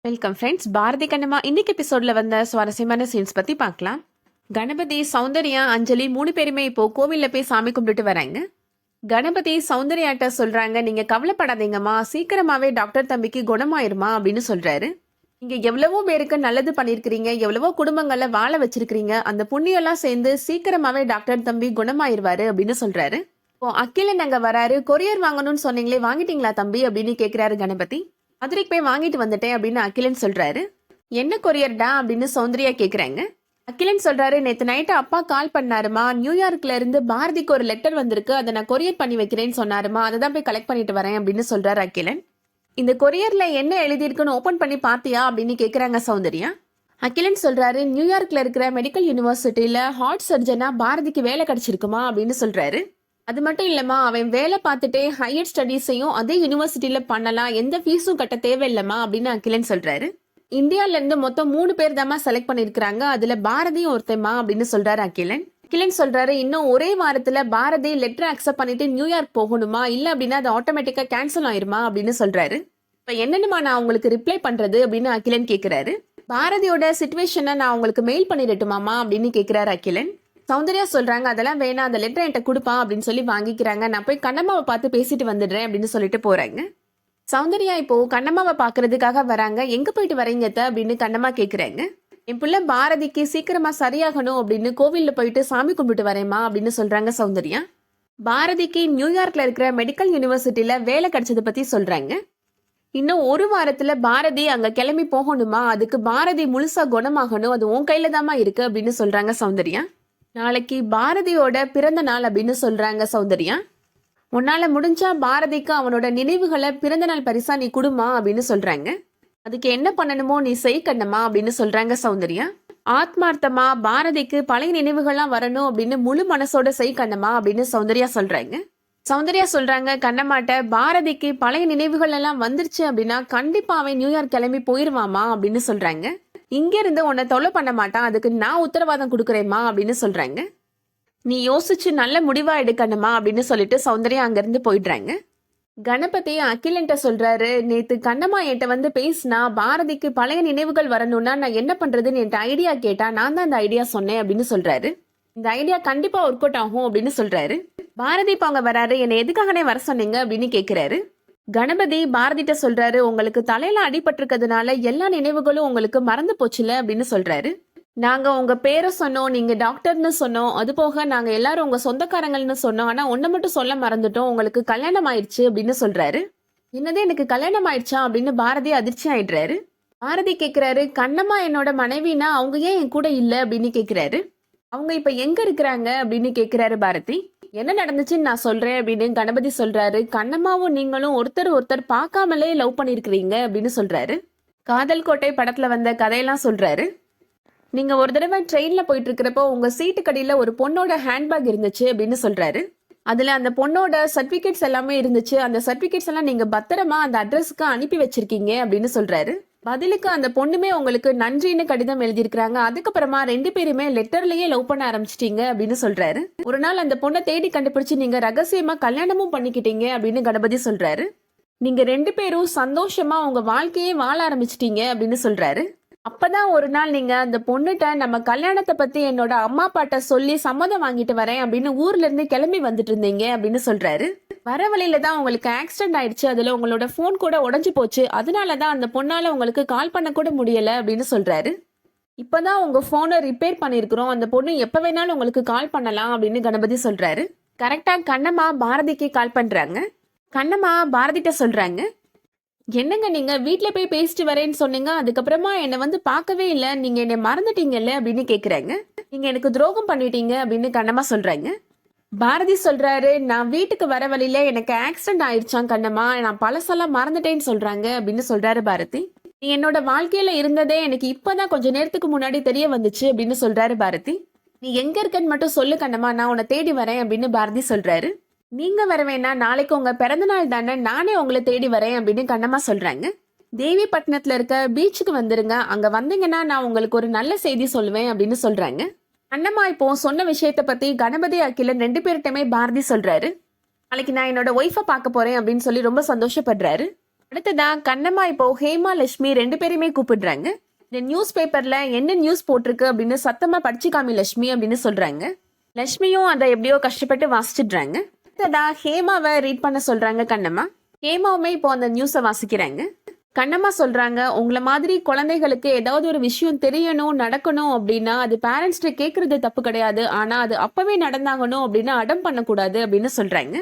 Welcome friends. Bharathi Kannamma இன்னைக்கு எபிசோட்ல வந்த சுவாரஸ்யமான சீன்ஸ் பத்தி பார்க்கலாம். கணபதி, சௌந்தர்யா, அஞ்சலி 3 பேருமே இப்போ கோவில்ல போய் சாமி கும்பிட்டுட்டு வராங்க. கணபதி சௌந்தர்யாட்ட சொல்றாங்க, நீங்க கவலைப்படாதீங்கம்மா, சீக்கிரமாவே டாக்டர் தம்பிக்கு குணமாயிருமா அப்படின்னு சொல்றாரு. நீங்க எவ்வளவோ பேருக்கு நல்லது பண்ணிருக்கிறீங்க, எவ்வளவோ குடும்பங்களை வாழ வச்சிருக்கிறீங்க, அந்த புண்ணியெல்லாம் சேர்ந்து சீக்கிரமாவே டாக்டர் தம்பி குணமாயிருவாரு அப்படின்னு சொல்றாரு. இப்போ அகிலன் அங்க வராரு. கொரியர் வாங்கணும்னு சொன்னீங்களே, வாங்கிட்டீங்களா தம்பி அப்படின்னு கேக்குறாரு கணபதி. மதுரைக்கு போய் வாங்கிட்டு வந்துட்டேன் அப்படின்னு அகிலன் சொல்றாரு. என்ன கொரியர்டா அப்படின்னு சௌந்தர்யா கேக்குறாங்க. அகிலன் சொல்றாரு, நேத்து நைட்டு அப்பா கால் பண்ணாருமா, நியூயார்க்ல இருந்து பாரதிக்கு ஒரு லெட்டர் வந்திருக்கு, அதை நான் கொரியர் பண்ணி வைக்கிறேன்னு சொன்னாருமா, அதை தான் போய் கலெக்ட் பண்ணிட்டு வரேன் அப்படின்னு சொல்றாரு அகிலன். இந்த கொரியர்ல என்ன எழுதியிருக்குன்னு ஓபன் பண்ணி பாத்தியா அப்படின்னு கேக்குறாங்க சௌந்தர்யா. அகிலன் சொல்றாரு, நியூயார்க்ல இருக்கிற மெடிக்கல் யூனிவர்சிட்டியில ஹார்ட் சர்ஜனா பாரதிக்கு வேலை கிடைச்சிருக்குமா அப்படின்னு சொல்றாரு. அது மட்டும் இல்லம்மா, அவன் வேலை பார்த்துட்டே ஹையர் ஸ்டடீஸையும் அதே யூனிவர்சிட்டியில பண்ணலாம், எந்த ஃபீஸும் கட்ட தேவையில்லம்மா அப்படின்னு அகிலன் சொல்றாரு. இந்தியால இருந்து மொத்தம் 3 பேர் தாமா செலக்ட் பண்ணிருக்காங்க, அதுல பாரதியும் ஒருத்தமா அப்படின்னு சொல்றாரு அகிலன். அகிலன் சொல்றாரு, இன்னும் ஒரே வாரத்துல பாரதி லெட்டர் அக்செப்ட் பண்ணிட்டு நியூயார்க் போகணுமா, இல்ல அப்படின்னா அது ஆட்டோமேட்டிக்கா கேன்சல் ஆயிருமா அப்படின்னு சொல்றாரு. இப்ப என்னன்னுமா நான் உங்களுக்கு ரிப்ளை பண்றது அப்படின்னு அகிலன் கேக்குறாரு. பாரதியோட சிச்சுவேஷனை நான் உங்களுக்கு மெயில் பண்ணிடட்டுமாமா அப்படின்னு கேக்குறாரு அகிலன். சௌந்தர்யா சொல்றாங்க, அதெல்லாம் வேணாம், அந்த லெட்டர் என்கிட்ட கொடுப்பா அப்படின்னு சொல்லி வாங்கிக்கிறாங்க, நான் போய் கண்ணம்மாவை பார்த்து பேசிட்டு வந்துடுறேன் அப்படின்னு சொல்லிட்டு போறாங்க. சௌந்தர்யா இப்போ கண்ணம்மாவை பாக்குறதுக்காக வராங்க. எங்க போயிட்டு வரீங்க அப்படின்னு கண்ணம்மா கேக்குறாங்க. என் பிள்ளை பாரதிக்கு சீக்கிரமா சரியாகணும் அப்படின்னு கோவில்ல போயிட்டு சாமி கும்பிட்டு வரேம்மா அப்படின்னு சொல்றாங்க சௌந்தர்யா. பாரதிக்கு நியூயார்க்ல இருக்கிற மெடிக்கல் யூனிவர்சிட்டியில வேலை கிடைச்சதை பத்தி சொல்றாங்க. இன்னும் ஒரு வாரத்துல பாரதி அங்க கிளம்பி போகணுமா, அதுக்கு பாரதி முழுசா குணமாகணும், அது உன் கையில தாமா இருக்கு அப்படின்னு சொல்றாங்க சௌந்தர்யா. நாளைக்கு பாரதியோட பிறந்த நாள் அப்படின்னு சொல்றாங்க சௌந்தர்யா. உன்னால முடிஞ்சா பாரதிக்கு அவனோட நினைவுகளை பிறந்த நாள் பரிசா நீ குடுமா அப்படின்னு சொல்றாங்க. அதுக்கு என்ன பண்ணணுமோ நீ செய் கண்ணம்மா அப்படின்னு சொல்றாங்க சௌந்தர்யா. ஆத்மார்த்தமா பாரதிக்கு பழைய நினைவுகள்லாம் வரணும் அப்படின்னு முழு மனசோட செய் கண்ணம்மா அப்படின்னு சௌந்தர்யா சொல்றாங்க. சௌந்தர்யா சொல்றாங்க கண்ணம்மாட்ட, பாரதிக்கு பழைய நினைவுகள் எல்லாம் வந்துருச்சு அப்படின்னா கண்டிப்பா அவன் நியூயார்க் கிளம்பி போயிருவாமா அப்படின்னு சொல்றாங்க. இங்க இருந்து உன்னை தொலை பண்ண மாட்டான், அதுக்கு நான் உத்தரவாதம் கொடுக்குறேம்மா அப்படின்னு சொல்றாங்க. நீ யோசிச்சு நல்ல முடிவா எடுக்கணுமா அப்படின்னு சொல்லிட்டு சௌந்தர்யா அங்கிருந்து போயிடுறாங்க. கணபதி அகிலன்ட்ட சொல்றாரு, நேத்து கண்ணம்மா என்கிட்ட வந்து பேசினா பாரதிக்கு பழைய நினைவுகள் வரணும்னா நான் என்ன பண்றதுன்னு என்கிட்ட ஐடியா கேட்டா, நான் தான் அந்த ஐடியா சொன்னேன் அப்படின்னு சொல்றாரு. இந்த ஐடியா கண்டிப்பா ஒர்க் அவுட் ஆகும் அப்படின்னு சொல்றாரு. பாரதி இப்ப அங்க வராரு, என்னை எதுக்காகனே வர சொன்னீங்க அப்படின்னு கேக்குறாரு. கணபதி பாரதிட்ட சொல்றாரு, உங்களுக்கு தலையில அடிபட்டிருக்கிறதுனால எல்லா நினைவுகளும் உங்களுக்கு மறந்து போச்சுல அப்படின்னு சொல்றாரு. நாங்க உங்க பேரை சொன்னோம், நீங்க டாக்டர்னு சொன்னோம், அது போக நாங்க எல்லாரும் உங்க சொந்தக்காரங்கள்னு சொன்னோம், ஆனா ஒன்ன மட்டும் சொல்ல மறந்துட்டோம், உங்களுக்கு கல்யாணம் ஆயிடுச்சு அப்படின்னு சொல்றாரு. என்னது, எனக்கு கல்யாணம் ஆயிடுச்சா அப்படின்னு பாரதி அதிர்ச்சி ஆயிடுறாரு. பாரதி கேக்குறாரு, கண்ணம்மா என்னோட மனைவினா அவங்க ஏன் என் கூட இல்ல அப்படின்னு கேக்குறாரு. அவங்க இப்ப எங்க இருக்கிறாங்க அப்படின்னு கேக்குறாரு பாரதி. என்ன நடந்துச்சுன்னு நான் சொல்றேன் அப்படின்னு கணபதி சொல்றாரு. கண்ணம்மாவும் நீங்களும் ஒருத்தர் பார்க்காமலே லவ் பண்ணிருக்கிறீங்க அப்படின்னு சொல்றாரு. காதல் கோட்டை படத்துல வந்த கதையெல்லாம் சொல்றாரு. நீங்க ஒரு தடவை ட்ரெயின்ல போயிட்டு இருக்கிறப்போ உங்க சீட்டு கடியில ஒரு பொண்ணோட ஹேண்ட்பேக் இருந்துச்சு அப்படின்னு சொல்றாரு. அதுல அந்த பொண்ணோட சர்டிபிகேட்ஸ் எல்லாமே இருந்துச்சு, அந்த சர்டிபிகேட்ஸ் எல்லாம் நீங்க பத்திரமா அந்த அட்ரஸ்க்கு அனுப்பி வச்சிருக்கீங்க அப்படின்னு சொல்றாரு. பதிலுக்கு அந்த பொண்ணுமே உங்களுக்கு நன்றின்னு கடிதம் எழுதியிருக்கிறாங்க, அதுக்கப்புறமா 2 பேருமே லெட்டர்லயே லவ் பண்ண ஆரம்பிச்சிட்டீங்க அப்படின்னு சொல்றாரு. ஒரு நாள் அந்த பொண்ணை தேடி கண்டுபிடிச்சு நீங்க ரகசியமா கல்யாணமும் பண்ணிக்கிட்டீங்க அப்படின்னு கணபதி சொல்றாரு. நீங்க 2 பேரும் சந்தோஷமா உங்க வாழ்க்கையே வாழ ஆரம்பிச்சிட்டீங்க அப்படின்னு சொல்றாரு. அப்பதான் ஒரு நாள் நீங்க அந்த பொண்ணுகிட்ட நம்ம கல்யாணத்தை பத்தி என்னோட அம்மா அப்பாட்ட சொல்லி சம்மதம் வாங்கிட்டு வரேன் அப்படின்னு ஊர்ல இருந்து கிளம்பி வந்துட்டு இருந்தீங்க அப்படின்னு சொல்றாரு. வர வழியில தான் உங்களுக்கு ஆக்சிடென்ட் ஆயிடுச்சு, அதுல உங்களோட போன் கூட உடஞ்சு போச்சு, அதனாலதான் அந்த பொண்ணால உங்களுக்கு கால் பண்ண கூட முடியல அப்படின்னு சொல்றாரு. இப்பதான் உங்க போனை ரிப்பேர் பண்ணிருக்கிறோம், அந்த பொண்ணு எப்ப வேணாலும் உங்களுக்கு கால் பண்ணலாம் அப்படின்னு கணபதி சொல்றாரு. கரெக்டா கண்ணம்மா பாரதிக்கு கால் பண்றாங்க. கண்ணம்மா பாரதிட்ட சொல்றாங்க, என்னங்க நீங்க வீட்டுல போய் பேசிட்டு வரேன்னு சொன்னீங்க, அதுக்கப்புறமா என்னை வந்து பார்க்கவே இல்லை, நீங்க என்னை மறந்துட்டீங்கல்ல அப்படின்னு கேக்குறாங்க. நீங்க எனக்கு துரோகம் பண்ணிட்டீங்க அப்படின்னு கண்ணம்மா சொல்றாங்க. பாரதி சொல்றாரு, நான் வீட்டுக்கு வர வழியில எனக்கு ஆக்சிடென்ட் ஆயிடுச்சான் கண்ணம்மா, நான் பழசெல்லாம் மறந்துட்டேன்னு சொல்றாங்க அப்படின்னு சொல்றாரு பாரதி. நீ என்னோட வாழ்க்கையில இருந்ததே எனக்கு இப்பதான் கொஞ்ச நேரத்துக்கு முன்னாடி தெரிய வந்துச்சு அப்படின்னு சொல்றாரு பாரதி. நீ எங்க இருக்கன்னு மட்டும் சொல்லு கண்ணம்மா, நான் உன்னை தேடி வரேன் அப்படின்னு பாரதி சொல்றாரு. நீங்க வர வேணா, நாளைக்கு உங்க பிறந்த நாள் தானே, நானே உங்களை தேடி வரேன் அப்படின்னு கண்ணம்மா சொல்றாங்க. தேவிப்பட்டினத்துல இருக்க பீச்சுக்கு வந்துருங்க, அங்க வந்தீங்கன்னா நான் உங்களுக்கு ஒரு நல்ல செய்தி சொல்லுவேன் அப்படின்னு சொல்றாங்க. கண்ணம்மா இப்போ சொன்ன விஷயத்த பத்தி கணபதி அகிலன் 2 பேர்கிட்டமே பாரதி சொல்றாரு. நாளைக்கு நான் என்னோட ஒய்ஃபை பார்க்க போறேன் அப்படின்னு சொல்லி ரொம்ப சந்தோஷப்படுறாரு. அடுத்ததா கண்ணம்மா இப்போ ஹேமா லட்சுமி 2 பேருமே கூப்பிடுறாங்க. இந்த நியூஸ் பேப்பர்ல என்ன நியூஸ் போட்டிருக்கு அப்படின்னு சத்தமா படிச்சு காமி லட்சுமி அப்படின்னு சொல்றாங்க. லட்சுமியும் அதை எப்படியோ கஷ்டப்பட்டு வாசிச்சிடுறாங்க. அடுத்ததா ஹேமாவை ரீட் பண்ண சொல்றாங்க கண்ணம்மா. ஹேமாவுமே இப்போ அந்த நியூஸை வாசிக்கிறாங்க. கண்ணம்மா சொல்றாங்க, உங்களை மாதிரி குழந்தைகளுக்கு ஏதாவது ஒரு விஷயம் தெரியணும் நடக்கணும் அப்படின்னா அது பேரண்ட்ஸ்ட கேட்கறது தப்பு கிடையாது. ஆனா அது அப்பவே நடந்தாங்கணும் அப்படின்னா அடம் பண்ணக்கூடாது அப்படின்னு சொல்றாங்க.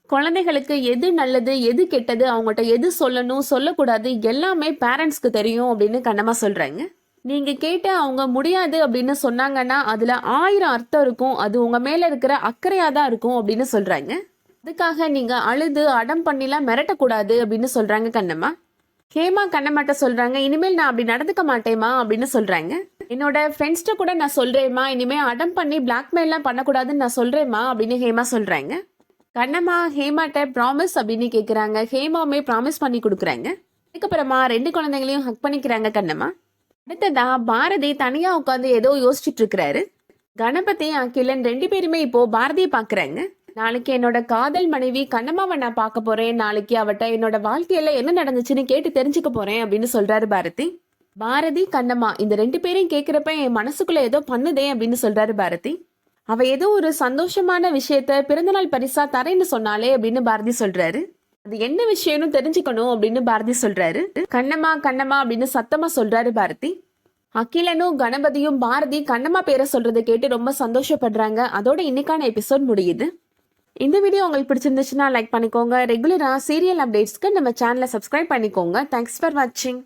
குழந்தைகளுக்கு எது நல்லது எது கெட்டது அவங்ககிட்ட எது சொல்லணும் சொல்லக்கூடாது எல்லாமே பேரண்ட்ஸ்க்கு தெரியும் அப்படின்னு கண்ணம்மா சொல்றாங்க. நீங்க கேட்டு அவங்க முடியாது அப்படின்னு சொன்னாங்கன்னா அதுல 1000 அர்த்தம் இருக்கும். அது உங்க மேல இருக்கிற அக்கறையா தான் இருக்கும் அப்படின்னு சொல்றாங்க. அதுக்காக நீங்க அழுது அடம் பண்ணிலாம் மிரட்டக்கூடாது அப்படின்னு சொல்றாங்க கண்ணம்மா. ஹேமா கண்ணம்மாட்ட சொல்றாங்க, இனிமேல் நான் அப்படி நடந்துக்க மாட்டேமா அப்படின்னு சொல்றாங்க. என்னோட ஃப்ரெண்ட்ஸ்ட கூட நான் சொல்றேம்மா, இனிமே அடம் பண்ணி பிளாக்மெயிலாம் பண்ணக்கூடாதுன்னு நான் சொல்றேம்மா அப்படின்னு ஹேமா சொல்றாங்க. கண்ணம்மா ஹேமாட்ட ப்ராமிஸ் அப்படின்னு கேட்குறாங்க. ஹேமாவுமே ப்ராமிஸ் பண்ணி கொடுக்குறாங்க. அதுக்கப்புறமா 2 குழந்தைங்களையும் ஹக் பண்ணிக்கிறாங்க கண்ணம்மா. அடுத்ததா பாரதி தனியா உட்காந்து ஏதோ யோசிச்சுட்டு இருக்கிறாரு. கணபதி அகிலன் 2 பேருமே இப்போ பாரதியை பாக்குறாங்க. நாளைக்கு என்னோட காதல் மனைவி கண்ணம்மாவை நான் பார்க்க போறேன். நாளைக்கு அவட்ட என்னோட வாழ்க்கையில என்ன நடந்துச்சுன்னு கேட்டு தெரிஞ்சுக்க போறேன் அப்படின்னு சொல்றாரு பாரதி. பாரதி கண்ணம்மா இந்த 2 பேரையும் கேட்கிறப்ப என் மனசுக்குள்ள ஏதோ பண்ணுதே அப்படின்னு சொல்றாரு பாரதி. அவ ஏதோ ஒரு சந்தோஷமான விஷயத்த பிறந்தநாள் பரிசா தரேன்னு சொன்னாலே அப்படின்னு பாரதி சொல்றாரு. அது என்ன விஷயம்னு தெரிஞ்சுக்கணும் அப்படின்னு பாரதி சொல்றாரு. கண்ணம்மா கண்ணம்மா அப்படின்னு சத்தமா சொல்றாரு பாரதி. அகிலனும் கணபதியும் பாரதி கண்ணம்மா பேரை சொல்றதை கேட்டு ரொம்ப சந்தோஷப்படுறாங்க. அதோட இன்னைக்கான எபிசோட் முடியுது. இந்த வீடியோ உங்களுக்கு பிடிச்சிருந்துச்சுன்னா லைக் பண்ணிக்கோங்க. ரெகுலரா சீரியல் அப்டேட்ஸ்க்கு நம்ம சேனலை சப்ஸ்கிரைப் பண்ணிக்கோங்க. தேங்க்ஸ் ஃபார் வாட்சிங்.